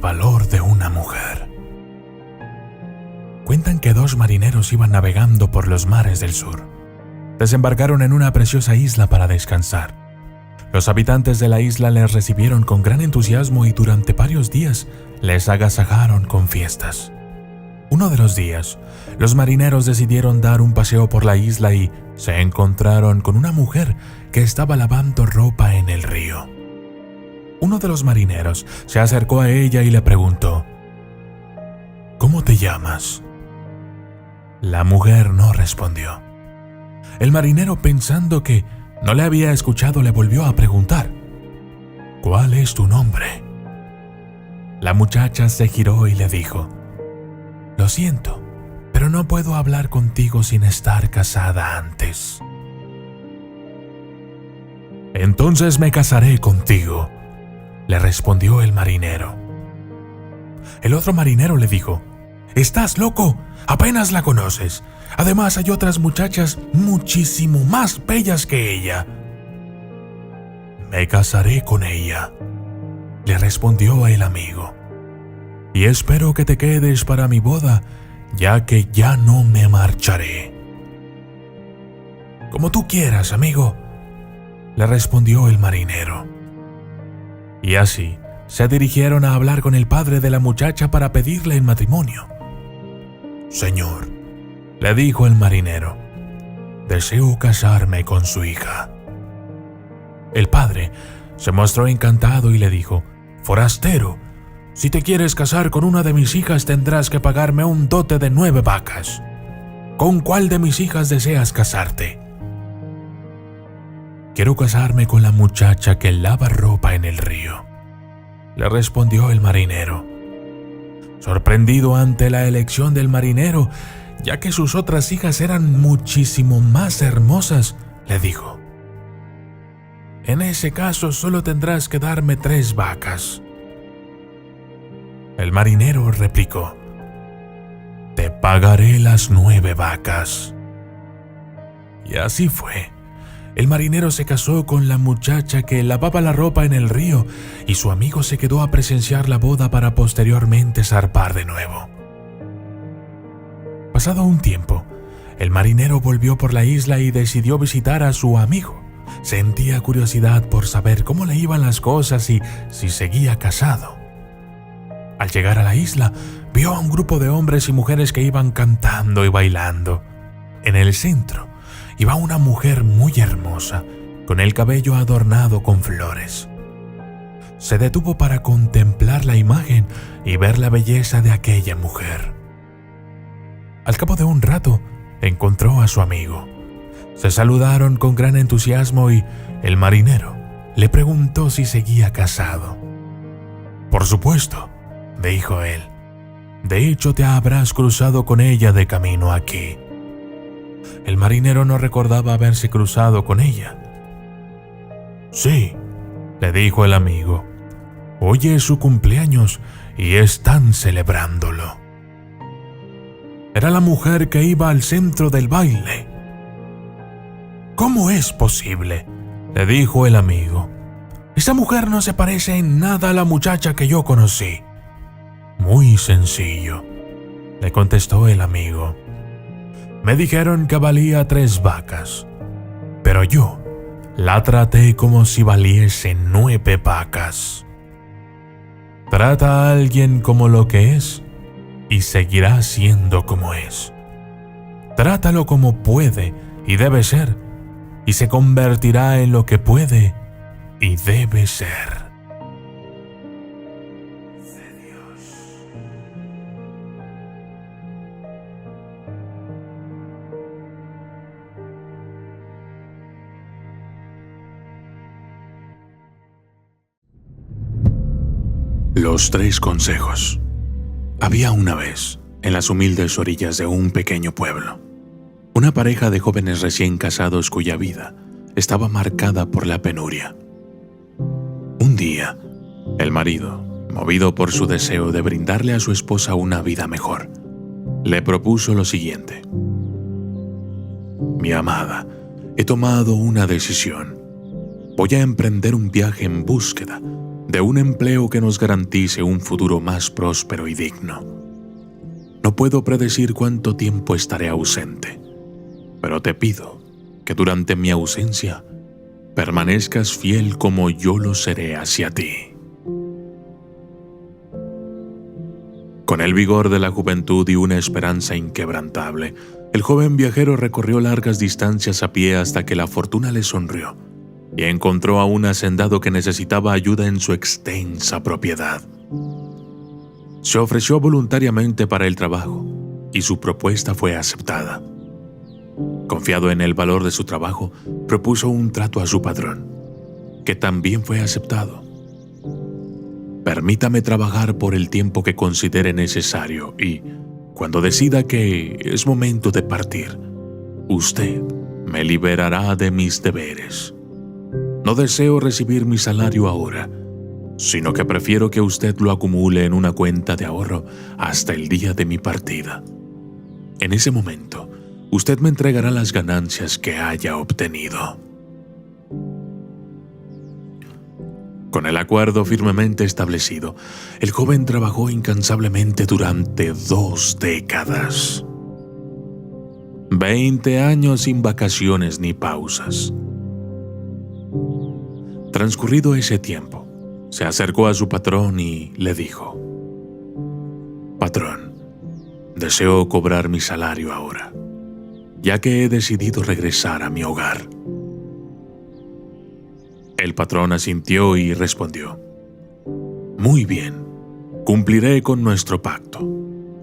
valor de una mujer. Cuentan que 2 marineros iban navegando por los mares del sur. Desembarcaron en una preciosa isla para descansar. Los habitantes de la isla les recibieron con gran entusiasmo y durante varios días les agasajaron con fiestas. Uno de los días, los marineros decidieron dar un paseo por la isla y se encontraron con una mujer que estaba lavando ropa en el río. Uno de los marineros se acercó a ella y le preguntó: ¿Cómo te llamas? La mujer no respondió. El marinero, pensando que no le había escuchado, le volvió a preguntar: ¿Cuál es tu nombre? La muchacha se giró y le dijo: Lo siento, pero no puedo hablar contigo sin estar casada antes. Entonces me casaré contigo, le respondió el marinero. El otro marinero le dijo: ¿Estás loco? Apenas la conoces. Además hay otras muchachas muchísimo más bellas que ella. Me casaré con ella, le respondió el amigo. Y espero que te quedes para mi boda, ya que ya no me marcharé. Como tú quieras, amigo, le respondió el marinero. Y así se dirigieron a hablar con el padre de la muchacha para pedirle en matrimonio. Señor, le dijo el marinero, deseo casarme con su hija. El padre se mostró encantado y le dijo: Forastero, si te quieres casar con una de mis hijas tendrás que pagarme un dote de 9 vacas. ¿Con cuál de mis hijas deseas casarte? Quiero casarme con la muchacha que lava ropa en el río, le respondió el marinero. Sorprendido ante la elección del marinero, ya que sus otras hijas eran muchísimo más hermosas, le dijo: En ese caso solo tendrás que darme 3 vacas. El marinero replicó: Te pagaré las 9 vacas. Y así fue. El marinero se casó con la muchacha que lavaba la ropa en el río y su amigo se quedó a presenciar la boda para posteriormente zarpar de nuevo. Pasado un tiempo, el marinero volvió por la isla y decidió visitar a su amigo. Sentía curiosidad por saber cómo le iban las cosas y si seguía casado. Al llegar a la isla, vio a un grupo de hombres y mujeres que iban cantando y bailando. En el centro iba una mujer muy hermosa, con el cabello adornado con flores. Se detuvo para contemplar la imagen y ver la belleza de aquella mujer. Al cabo de un rato, encontró a su amigo. Se saludaron con gran entusiasmo y el marinero le preguntó si seguía casado. Por supuesto, dijo él. De hecho, te habrás cruzado con ella de camino aquí. El marinero no recordaba haberse cruzado con ella. Sí, le dijo el amigo. Hoy es su cumpleaños y están celebrándolo. Era la mujer que iba al centro del baile. ¿Cómo es posible?, le dijo el amigo. Esa mujer no se parece en nada a la muchacha que yo conocí. Muy sencillo, le contestó el amigo. Me dijeron que valía 3 vacas, pero yo la traté como si valiese 9 vacas. Trata a alguien como lo que es y seguirá siendo como es. Trátalo como puede y debe ser, y se convertirá en lo que puede y debe ser. Los 3 consejos. Había una vez, en las humildes orillas de un pequeño pueblo, una pareja de jóvenes recién casados cuya vida estaba marcada por la penuria. Un día, el marido, movido por su deseo de brindarle a su esposa una vida mejor, le propuso lo siguiente: Mi amada, he tomado una decisión. Voy a emprender un viaje en búsqueda de un empleo que nos garantice un futuro más próspero y digno. No puedo predecir cuánto tiempo estaré ausente, pero te pido que durante mi ausencia permanezcas fiel como yo lo seré hacia ti. Con el vigor de la juventud y una esperanza inquebrantable, el joven viajero recorrió largas distancias a pie hasta que la fortuna le sonrió y encontró a un hacendado que necesitaba ayuda en su extensa propiedad. Se ofreció voluntariamente para el trabajo y su propuesta fue aceptada. Confiado en el valor de su trabajo, propuso un trato a su patrón, que también fue aceptado. Permítame trabajar por el tiempo que considere necesario y, cuando decida que es momento de partir, usted me liberará de mis deberes. No deseo recibir mi salario ahora, sino que prefiero que usted lo acumule en una cuenta de ahorro hasta el día de mi partida. En ese momento, usted me entregará las ganancias que haya obtenido. Con el acuerdo firmemente establecido, el joven trabajó incansablemente durante 2 décadas. 20 años sin vacaciones ni pausas. Transcurrido ese tiempo, se acercó a su patrón y le dijo: «Patrón, deseo cobrar mi salario ahora, ya que he decidido regresar a mi hogar». El patrón asintió y respondió: «Muy bien, cumpliré con nuestro pacto.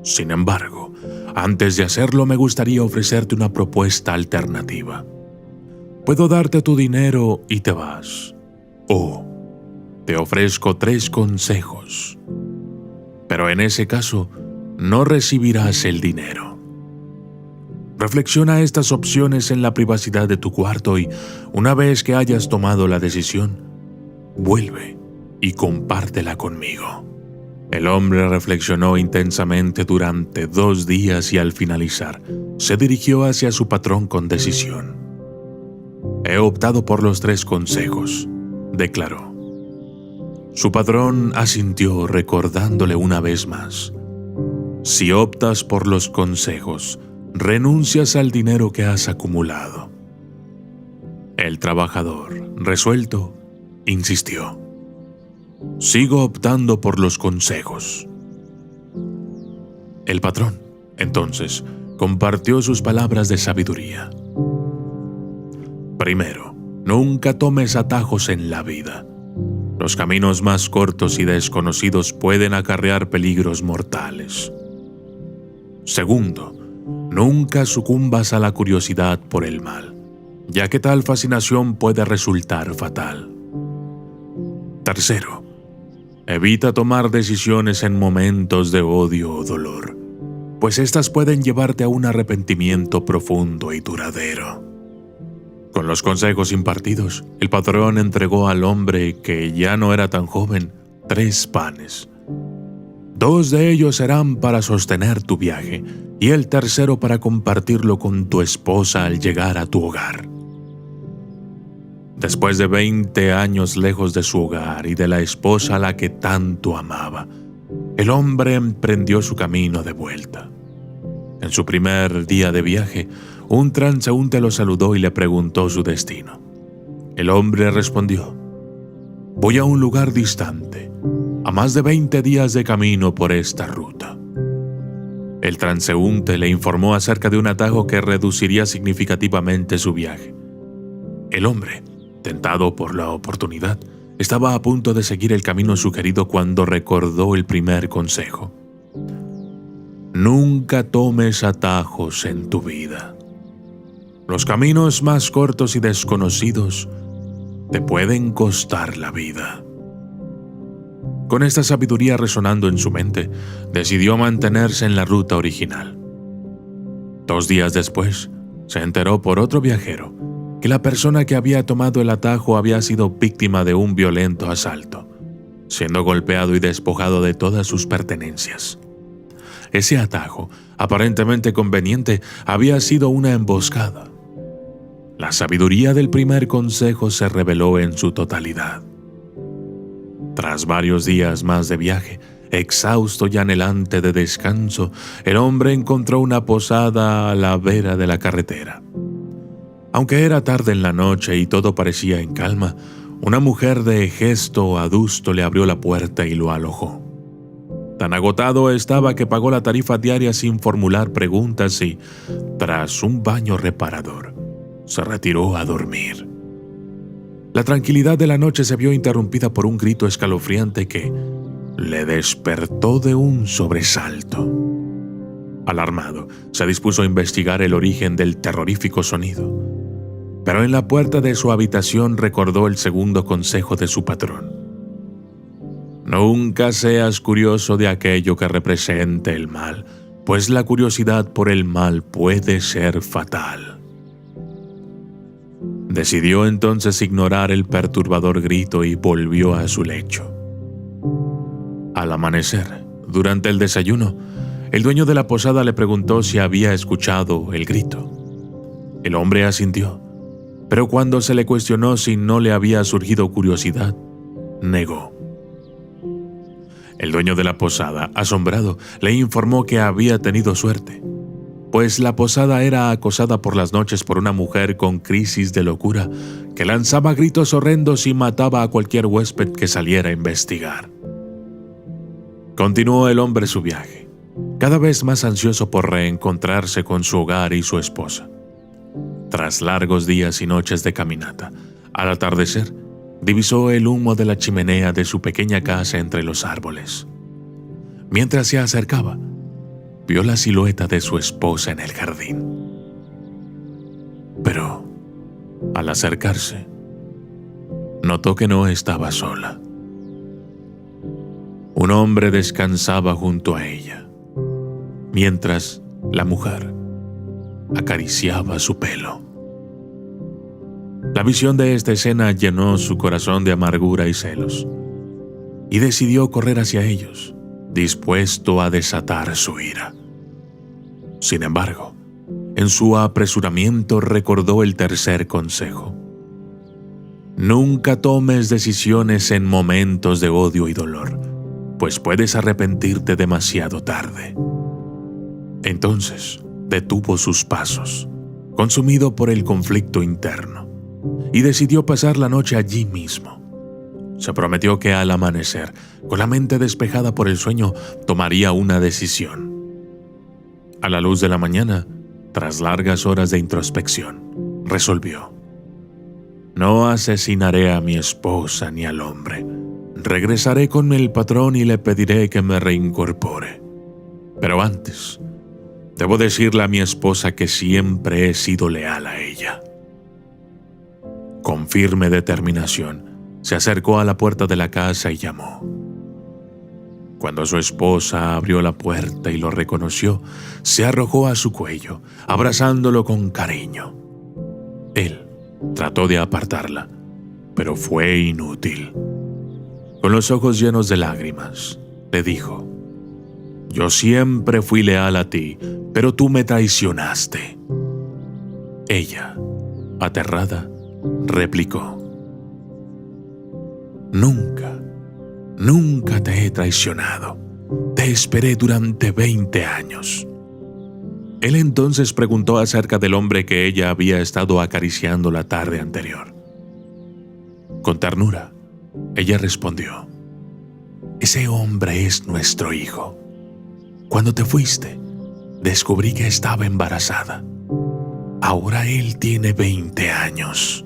Sin embargo, antes de hacerlo me gustaría ofrecerte una propuesta alternativa. Puedo darte tu dinero y te vas, o te ofrezco 3 consejos. Pero en ese caso, no recibirás el dinero. Reflexiona estas opciones en la privacidad de tu cuarto y, una vez que hayas tomado la decisión, vuelve y compártela conmigo». El hombre reflexionó intensamente durante 2 días y al finalizar, se dirigió hacia su patrón con decisión. «He optado por los 3 consejos», declaró. Su patrón asintió recordándole una vez más: «Si optas por los consejos, renuncias al dinero que has acumulado». El trabajador, resuelto, insistió: «Sigo optando por los consejos». El patrón, entonces, compartió sus palabras de sabiduría. «Primero, nunca tomes atajos en la vida. Los caminos más cortos y desconocidos pueden acarrear peligros mortales. Segundo, nunca sucumbas a la curiosidad por el mal, ya que tal fascinación puede resultar fatal. Tercero, evita tomar decisiones en momentos de odio o dolor, pues estas pueden llevarte a un arrepentimiento profundo y duradero». Con los consejos impartidos, el patrón entregó al hombre, que ya no era tan joven, 3 panes. 2 de ellos serán para sostener tu viaje y el tercero para compartirlo con tu esposa al llegar a tu hogar. Después de 20 años lejos de su hogar y de la esposa a la que tanto amaba, el hombre emprendió su camino de vuelta. En su primer día de viaje, un transeúnte lo saludó y le preguntó su destino. El hombre respondió: «Voy a un lugar distante, a más de 20 días de camino por esta ruta». El transeúnte le informó acerca de un atajo que reduciría significativamente su viaje. El hombre, tentado por la oportunidad, estaba a punto de seguir el camino sugerido cuando recordó el primer consejo: «Nunca tomes atajos en tu vida. Los caminos más cortos y desconocidos te pueden costar la vida». Con esta sabiduría resonando en su mente, decidió mantenerse en la ruta original. 2 días después, se enteró por otro viajero que la persona que había tomado el atajo había sido víctima de un violento asalto, siendo golpeado y despojado de todas sus pertenencias. Ese atajo, aparentemente conveniente, había sido una emboscada. La sabiduría del primer consejo se reveló en su totalidad. Tras varios días más de viaje, exhausto y anhelante de descanso, el hombre encontró una posada a la vera de la carretera. Aunque era tarde en la noche y todo parecía en calma, una mujer de gesto adusto le abrió la puerta y lo alojó. Tan agotado estaba que pagó la tarifa diaria sin formular preguntas y, tras un baño reparador, se retiró a dormir. La tranquilidad de la noche se vio interrumpida por un grito escalofriante que le despertó de un sobresalto. Alarmado, se dispuso a investigar el origen del terrorífico sonido, pero en la puerta de su habitación recordó el segundo consejo de su patrón. Nunca seas curioso de aquello que represente el mal, pues la curiosidad por el mal puede ser fatal. Decidió entonces ignorar el perturbador grito y volvió a su lecho. Al amanecer, durante el desayuno, el dueño de la posada le preguntó si había escuchado el grito. El hombre asintió, pero cuando se le cuestionó si no le había surgido curiosidad, negó. El dueño de la posada, asombrado, le informó que había tenido suerte, pues la posada era acosada por las noches por una mujer con crisis de locura que lanzaba gritos horrendos y mataba a cualquier huésped que saliera a investigar. Continuó el hombre su viaje, cada vez más ansioso por reencontrarse con su hogar y su esposa. Tras largos días y noches de caminata, al atardecer, divisó el humo de la chimenea de su pequeña casa entre los árboles. Mientras se acercaba, vio la silueta de su esposa en el jardín. Pero, al acercarse, notó que no estaba sola. Un hombre descansaba junto a ella, mientras la mujer acariciaba su pelo. La visión de esta escena llenó su corazón de amargura y celos, y decidió correr hacia ellos, dispuesto a desatar su ira. Sin embargo, en su apresuramiento recordó el tercer consejo. Nunca tomes decisiones en momentos de odio y dolor, pues puedes arrepentirte demasiado tarde. Entonces, detuvo sus pasos, consumido por el conflicto interno, y decidió pasar la noche allí mismo. Se prometió que al amanecer, con la mente despejada por el sueño, tomaría una decisión. A la luz de la mañana, tras largas horas de introspección, resolvió: no asesinaré a mi esposa ni al hombre. Regresaré con el patrón y le pediré que me reincorpore. Pero antes, debo decirle a mi esposa que siempre he sido leal a ella. Con firme determinación, se acercó a la puerta de la casa y llamó. Cuando su esposa abrió la puerta y lo reconoció, se arrojó a su cuello, abrazándolo con cariño. Él trató de apartarla, pero fue inútil. Con los ojos llenos de lágrimas, le dijo: yo siempre fui leal a ti, pero tú me traicionaste. Ella, aterrada, replicó: Nunca te he traicionado. Te esperé durante 20 años. Él entonces preguntó acerca del hombre que ella había estado acariciando la tarde anterior. Con ternura, ella respondió: ese hombre es nuestro hijo. Cuando te fuiste, descubrí que estaba embarazada. Ahora él tiene 20 años.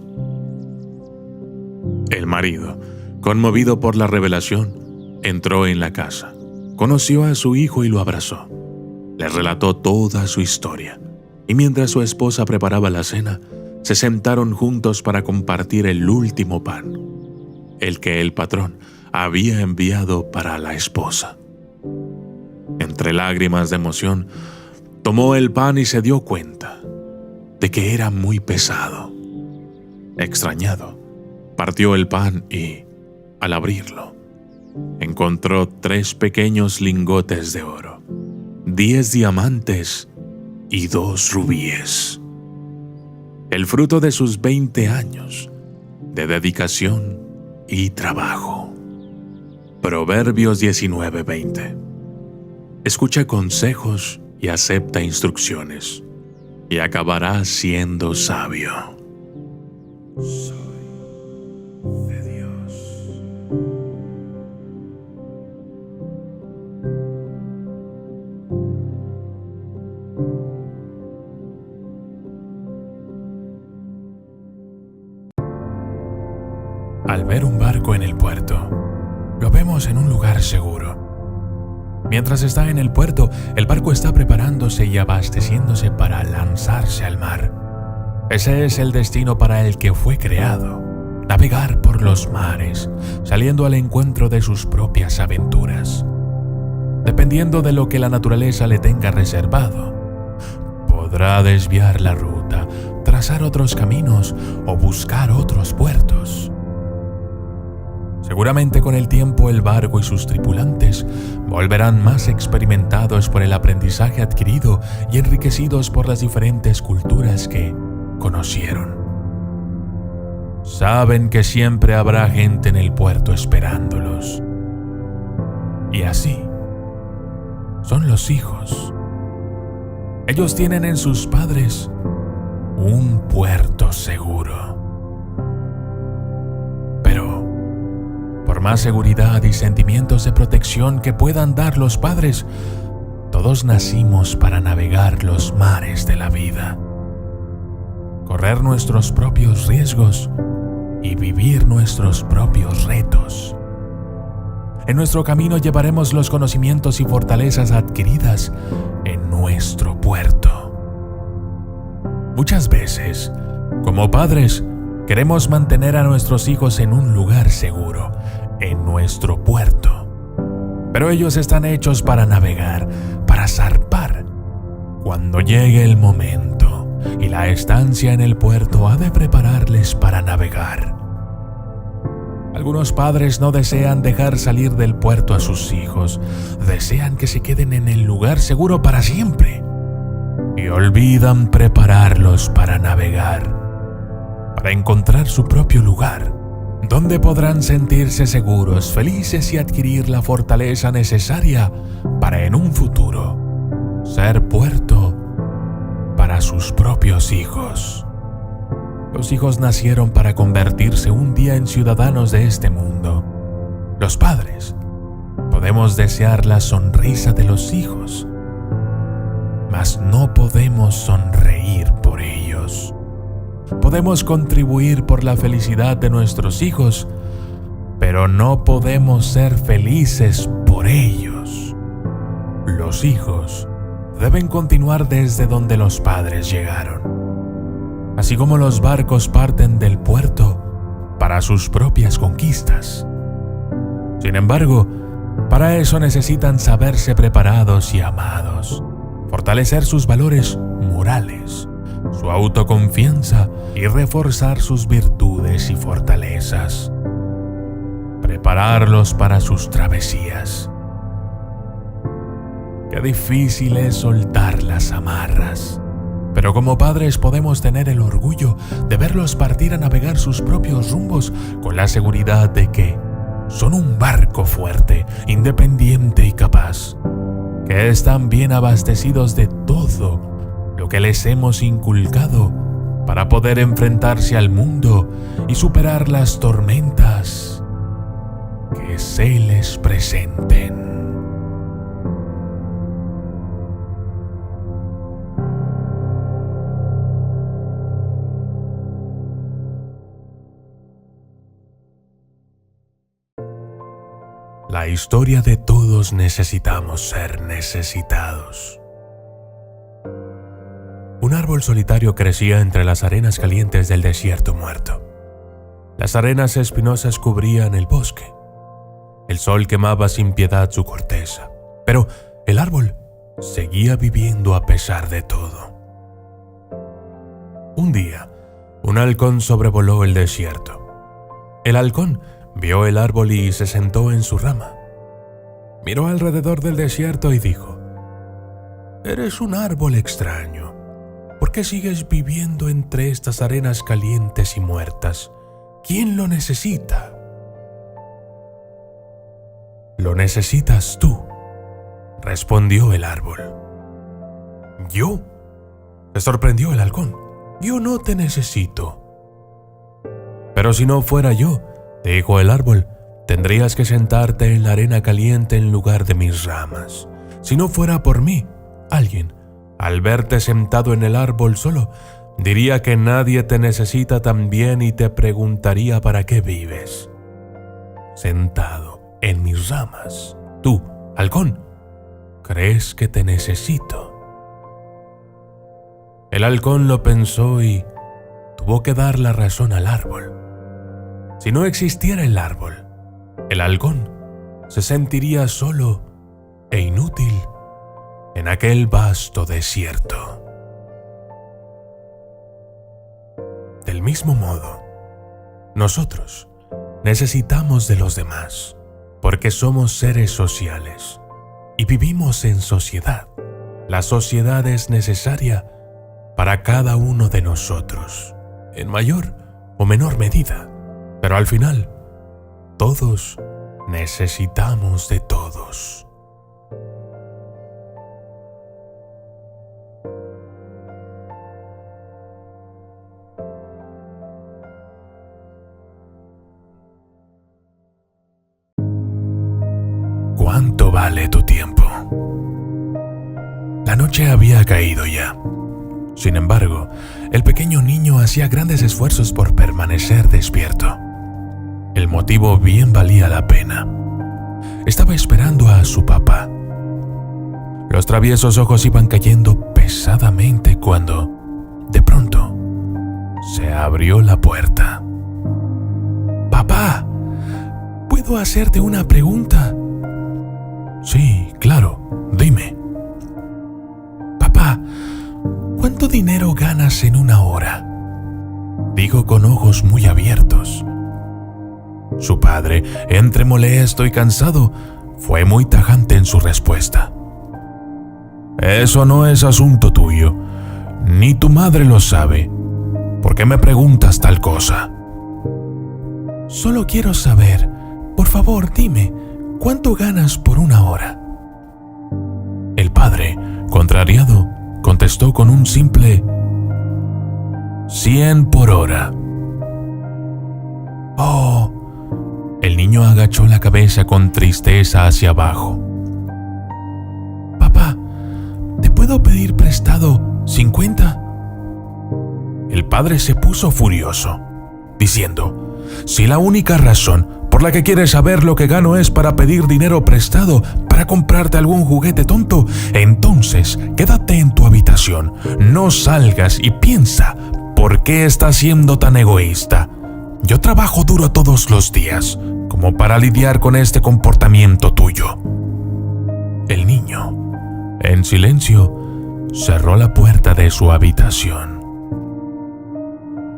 El marido, conmovido por la revelación, entró en la casa, conoció a su hijo y lo abrazó. Le relató toda su historia, y mientras su esposa preparaba la cena, se sentaron juntos para compartir el último pan, el que el patrón había enviado para la esposa. Entre lágrimas de emoción, tomó el pan y se dio cuenta de que era muy pesado. Extrañado, partió el pan y, al abrirlo, encontró 3 pequeños lingotes de oro, 10 diamantes y 2 rubíes. El fruto de sus 20 años de dedicación y trabajo. Proverbios 19:20. Escucha consejos y acepta instrucciones, y acabarás siendo sabio. Soy de Dios. Al ver un barco en el puerto, lo vemos en un lugar seguro. Mientras está en el puerto, el barco está preparándose y abasteciéndose para lanzarse al mar. Ese es el destino para el que fue creado: navegar por los mares, saliendo al encuentro de sus propias aventuras. Dependiendo de lo que la naturaleza le tenga reservado, podrá desviar la ruta, trazar otros caminos o buscar otros puertos. Seguramente con el tiempo el barco y sus tripulantes volverán más experimentados por el aprendizaje adquirido y enriquecidos por las diferentes culturas que conocieron. Saben que siempre habrá gente en el puerto esperándolos. Y así son los hijos. Ellos tienen en sus padres un puerto seguro. Pero por más seguridad y sentimientos de protección que puedan dar los padres, todos nacimos para navegar los mares de la vida, correr nuestros propios riesgos y vivir nuestros propios retos. En nuestro camino llevaremos los conocimientos y fortalezas adquiridas en nuestro puerto. Muchas veces, como padres, queremos mantener a nuestros hijos en un lugar seguro, en nuestro puerto. Pero ellos están hechos para navegar, para zarpar, cuando llegue el momento, y la estancia en el puerto ha de prepararles para navegar. Algunos padres no desean dejar salir del puerto a sus hijos, desean que se queden en el lugar seguro para siempre, y olvidan prepararlos para navegar, para encontrar su propio lugar, donde podrán sentirse seguros, felices y adquirir la fortaleza necesaria para en un futuro ser puerto para sus propios hijos. Los hijos nacieron para convertirse un día en ciudadanos de este mundo. Los padres podemos desear la sonrisa de los hijos, mas no podemos sonreír por ellos. Podemos contribuir por la felicidad de nuestros hijos, pero no podemos ser felices por ellos. Los hijos deben continuar desde donde los padres llegaron. Así como los barcos parten del puerto para sus propias conquistas. Sin embargo, para eso necesitan saberse preparados y amados, fortalecer sus valores morales, su autoconfianza y reforzar sus virtudes y fortalezas. Prepararlos para sus travesías. Qué difícil es soltar las amarras. Pero como padres podemos tener el orgullo de verlos partir a navegar sus propios rumbos con la seguridad de que son un barco fuerte, independiente y capaz, que están bien abastecidos de todo lo que les hemos inculcado para poder enfrentarse al mundo y superar las tormentas que se les presenten. La historia de todos necesitamos ser necesitados. Un árbol solitario crecía entre las arenas calientes del desierto muerto. Las arenas espinosas cubrían el bosque. El sol quemaba sin piedad su corteza, pero el árbol seguía viviendo a pesar de todo. Un día, un halcón sobrevoló el desierto. El halcón vio el árbol y se sentó en su rama. Miró alrededor del desierto y dijo: «Eres un árbol extraño. ¿Por qué sigues viviendo entre estas arenas calientes y muertas? ¿Quién lo necesita?». lo necesitas tú, respondió el árbol. ¿Yo? Se sorprendió el halcón. Yo no te necesito. Pero si no fuera yo, dijo el árbol, tendrías que sentarte en la arena caliente en lugar de mis ramas. Si no fuera por mí, alguien, al verte sentado en el árbol solo, diría que nadie te necesita también y te preguntaría para qué vives. Sentado en mis ramas, tú, halcón, ¿crees que te necesito? El halcón lo pensó y tuvo que dar la razón al árbol. Si no existiera el árbol, el halcón se sentiría solo e inútil en aquel vasto desierto. Del mismo modo, nosotros necesitamos de los demás porque somos seres sociales y vivimos en sociedad. La sociedad es necesaria para cada uno de nosotros, en mayor o menor medida, pero al final, todos necesitamos de todos. ¿Cuánto vale tu tiempo? La noche había caído ya. Sin embargo, el pequeño niño hacía grandes esfuerzos por permanecer despierto. El motivo bien valía la pena. Estaba esperando a su papá. Los traviesos ojos iban cayendo pesadamente cuando, de pronto, se abrió la puerta. «Papá, ¿puedo hacerte una pregunta?» «Sí, claro, dime». «Papá, ¿cuánto dinero ganas en una hora?», dijo con ojos muy abiertos. Su padre, entre molesto y cansado, fue muy tajante en su respuesta. «Eso no es asunto tuyo, ni tu madre lo sabe. ¿Por qué me preguntas tal cosa?» «Solo quiero saber, por favor, dime, ¿cuánto ganas por una hora?». El padre, contrariado, contestó con un simple 100 por hora. «Oh». El niño agachó la cabeza con tristeza hacia abajo. «Papá, ¿te puedo pedir prestado 50? El padre se puso furioso, diciendo: «Si la única razón por la que quieres saber lo que gano es para pedir dinero prestado para comprarte algún juguete tonto, entonces quédate en tu habitación, no salgas y piensa por qué estás siendo tan egoísta. Yo trabajo duro todos los días como para lidiar con este comportamiento tuyo». El niño, en silencio, cerró la puerta de su habitación.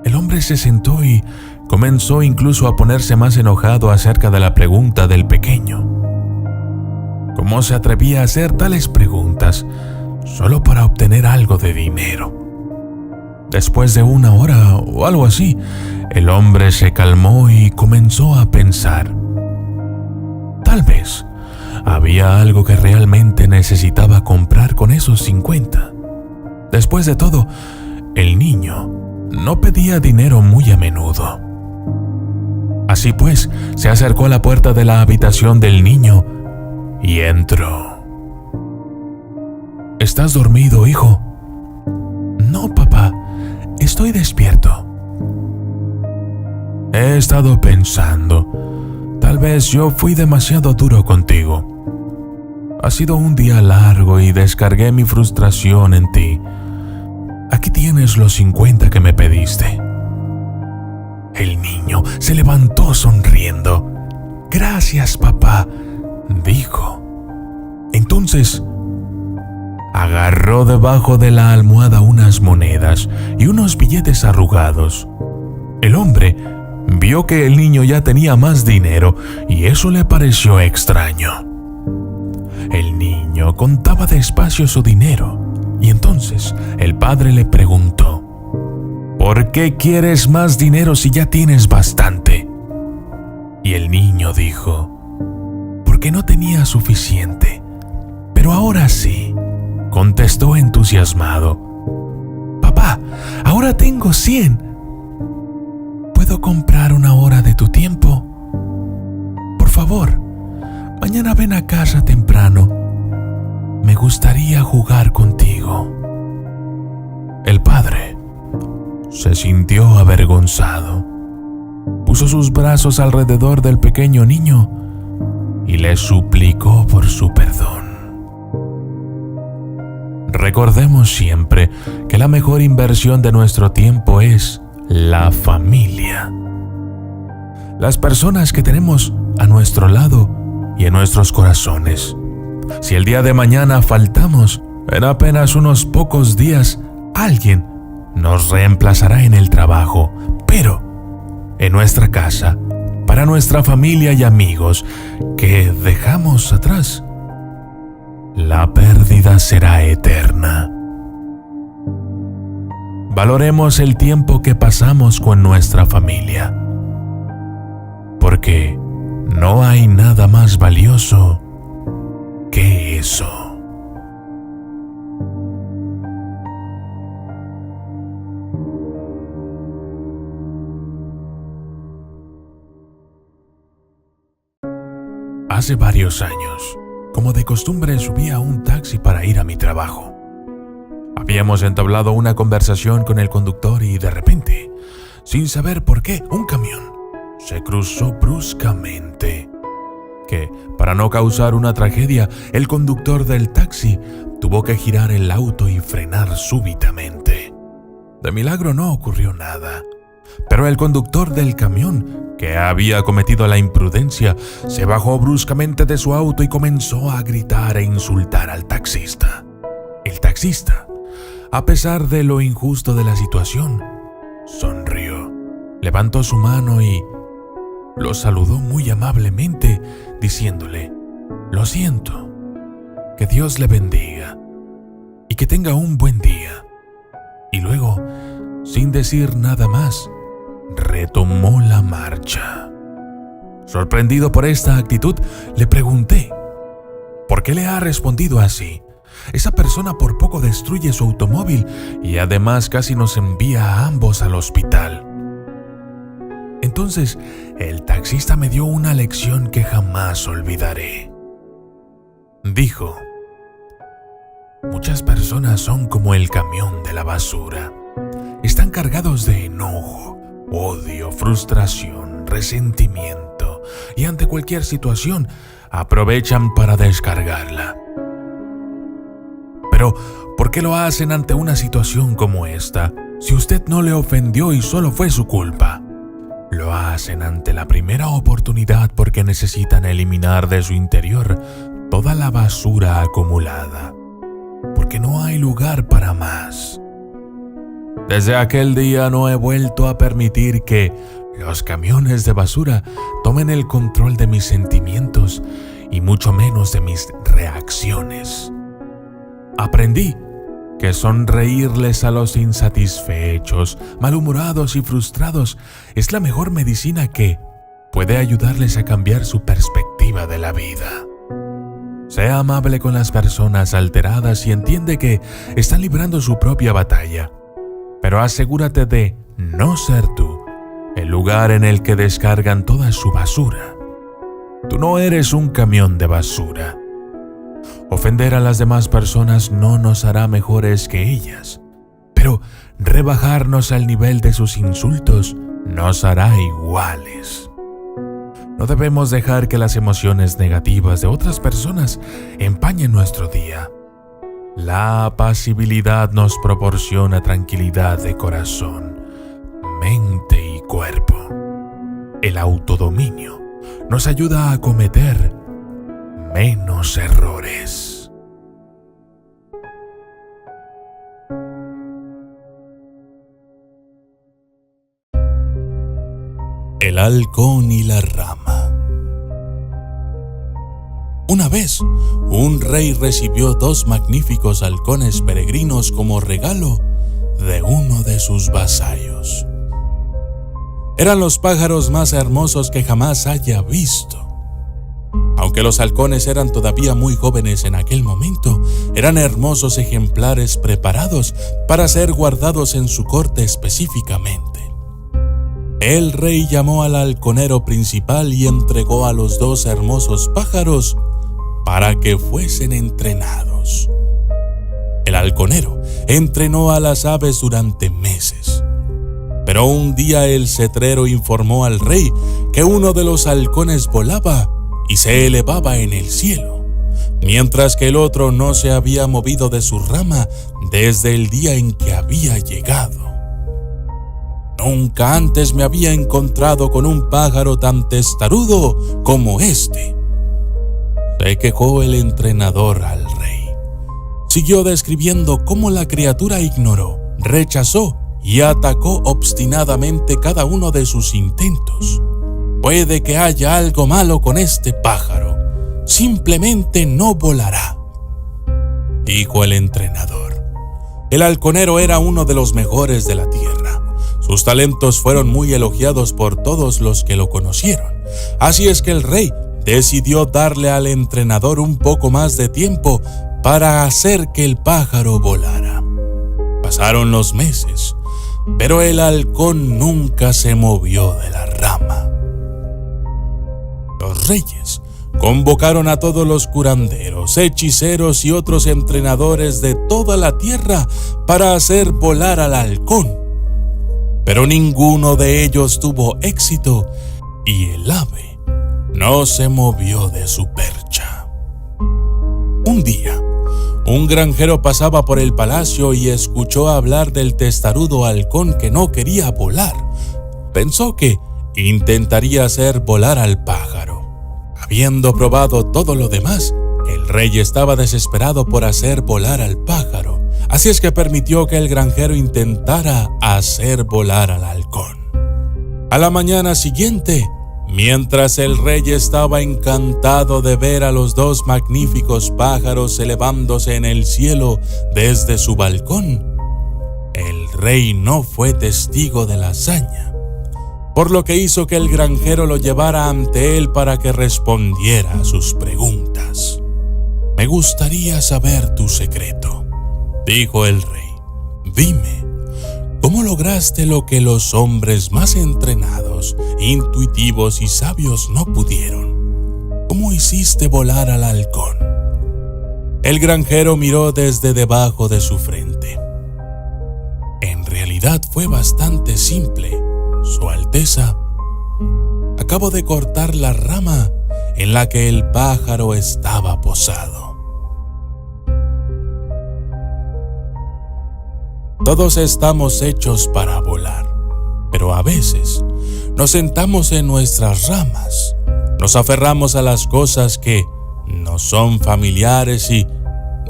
El hombre se sentó y comenzó incluso a ponerse más enojado acerca de la pregunta del pequeño. ¿Cómo se atrevía a hacer tales preguntas solo para obtener algo de dinero? Después de una hora o algo así, el hombre se calmó y comenzó a pensar. Tal vez había algo que realmente necesitaba comprar con esos 50. Después de todo, el niño no pedía dinero muy a menudo. Así pues, se acercó a la puerta de la habitación del niño y entró. «¿Estás dormido, hijo?» «No, papá, estoy despierto». «He estado pensando, tal vez yo fui demasiado duro contigo. Ha sido un día largo y descargué mi frustración en ti. Aquí tienes los 50 que me pediste». El niño se levantó sonriendo. «Gracias, papá», dijo. Entonces, agarró debajo de la almohada unas monedas y unos billetes arrugados. El hombre vio que el niño ya tenía más dinero y eso le pareció extraño. El niño contaba despacio su dinero y entonces el padre le preguntó: «¿Por qué quieres más dinero si ya tienes bastante?». Y el niño dijo: porque no tenía suficiente. Pero ahora sí, contestó entusiasmado. Papá, ahora tengo 100. ¿Puedo comprar una hora de tu tiempo? Por favor, mañana ven a casa temprano. Me gustaría jugar contigo. El padre se sintió avergonzado. Puso sus brazos alrededor del pequeño niño y le suplicó por su perdón. Recordemos siempre que la mejor inversión de nuestro tiempo es la familia. Las personas que tenemos a nuestro lado y en nuestros corazones. Si el día de mañana faltamos, en apenas unos pocos días, alguien nos reemplazará en el trabajo, pero en nuestra casa, para nuestra familia y amigos que dejamos atrás, la pérdida será eterna. Valoremos el tiempo que pasamos con nuestra familia, porque no hay nada más valioso que eso. Hace varios años, como de costumbre, subí a un taxi para ir a mi trabajo. Habíamos entablado una conversación con el conductor y de repente, sin saber por qué, un camión se cruzó bruscamente. Que, para no causar una tragedia, el conductor del taxi tuvo que girar el auto y frenar súbitamente. De milagro no ocurrió nada, pero el conductor del camión, que había cometido la imprudencia, se bajó bruscamente de su auto y comenzó a gritar e insultar al taxista. El taxista, a pesar de lo injusto de la situación, sonrió, levantó su mano y lo saludó muy amablemente, diciéndole: «Lo siento, que Dios le bendiga y que tenga un buen día». Y luego, sin decir nada más, retomó la marcha. Sorprendido por esta actitud, le pregunté: ¿por qué le ha respondido así? Esa persona por poco destruye su automóvil y además casi nos envía a ambos al hospital. Entonces, el taxista me dio una lección que jamás olvidaré. Dijo: muchas personas son como el camión de la basura. Están cargados de enojo, odio, frustración, resentimiento y ante cualquier situación aprovechan para descargarla. Pero, ¿por qué lo hacen ante una situación como esta? Si usted no le ofendió y solo fue su culpa. Lo hacen ante la primera oportunidad porque necesitan eliminar de su interior toda la basura acumulada, porque no hay lugar para más. Desde aquel día no he vuelto a permitir que los camiones de basura tomen el control de mis sentimientos y mucho menos de mis reacciones. Aprendí que sonreírles a los insatisfechos, malhumorados y frustrados es la mejor medicina que puede ayudarles a cambiar su perspectiva de la vida. Sea amable con las personas alteradas y entiende que están librando su propia batalla, pero asegúrate de no ser tú el lugar en el que descargan toda su basura. Tú no eres un camión de basura. Ofender a las demás personas no nos hará mejores que ellas, pero rebajarnos al nivel de sus insultos nos hará iguales. No debemos dejar que las emociones negativas de otras personas empañen nuestro día. La apacibilidad nos proporciona tranquilidad de corazón, mente y cuerpo. El autodominio nos ayuda a cometer menos errores. El halcón y la rama. Una vez, un rey recibió 2 magníficos halcones peregrinos como regalo de uno de sus vasallos. Eran los pájaros más hermosos que jamás haya visto. Aunque Aunque los halcones eran todavía muy jóvenes en aquel momento, eran hermosos ejemplares preparados para ser guardados en su corte específicamente. El rey llamó al halconero principal y entregó a los dos hermosos pájaros para que fuesen entrenados. El halconero entrenó a las aves durante meses. Pero un día el cetrero informó al rey que uno de los halcones volaba y se elevaba en el cielo, mientras que el otro no se había movido de su rama desde el día en que había llegado. Nunca antes me había encontrado con un pájaro tan testarudo como este, se quejó el entrenador al rey. Siguió describiendo cómo la criatura ignoró, rechazó y atacó obstinadamente cada uno de sus intentos. Puede que haya algo malo con este pájaro, simplemente no volará, dijo el entrenador. El halconero era uno de los mejores de la tierra. Sus talentos fueron muy elogiados por todos los que lo conocieron. Así es que el rey decidió darle al entrenador un poco más de tiempo para hacer que el pájaro volara. Pasaron los meses, pero el halcón nunca se movió de la rama. Los reyes convocaron a todos los curanderos, hechiceros y otros entrenadores de toda la tierra para hacer volar al halcón. Pero ninguno de ellos tuvo éxito y el ave no se movió de su percha. Un día, un granjero pasaba por el palacio y escuchó hablar del testarudo halcón que no quería volar. Pensó que intentaría hacer volar al pájaro. Habiendo probado todo lo demás, el rey estaba desesperado por hacer volar al pájaro. Así es que permitió que el granjero intentara hacer volar al halcón. A la mañana siguiente, mientras el rey estaba encantado de ver a los dos magníficos pájaros elevándose en el cielo desde su balcón, el rey no fue testigo de la hazaña, por lo que hizo que el granjero lo llevara ante él para que respondiera a sus preguntas. «Me gustaría saber tu secreto», dijo el rey. «Dime, ¿cómo lograste lo que los hombres más entrenados, intuitivos y sabios no pudieron? ¿Cómo hiciste volar al halcón?» El granjero miró desde debajo de su frente. «En realidad fue bastante simple, Su Alteza. Acabo de cortar la rama en la que el pájaro estaba posado». Todos estamos hechos para volar, pero a veces nos sentamos en nuestras ramas, nos aferramos a las cosas que nos son familiares y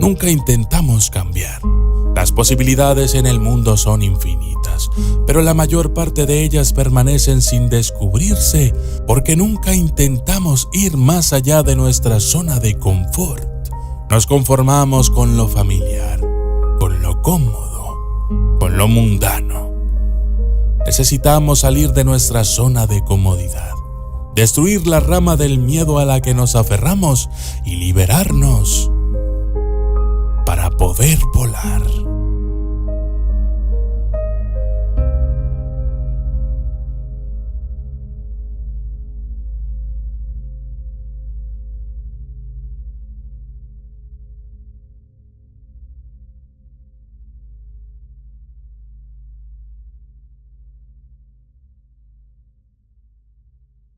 nunca intentamos cambiar. Las posibilidades en el mundo son infinitas, pero la mayor parte de ellas permanecen sin descubrirse porque nunca intentamos ir más allá de nuestra zona de confort. Nos conformamos con lo familiar, con lo cómodo, con lo mundano. Necesitamos salir de nuestra zona de comodidad, destruir la rama del miedo a la que nos aferramos y liberarnos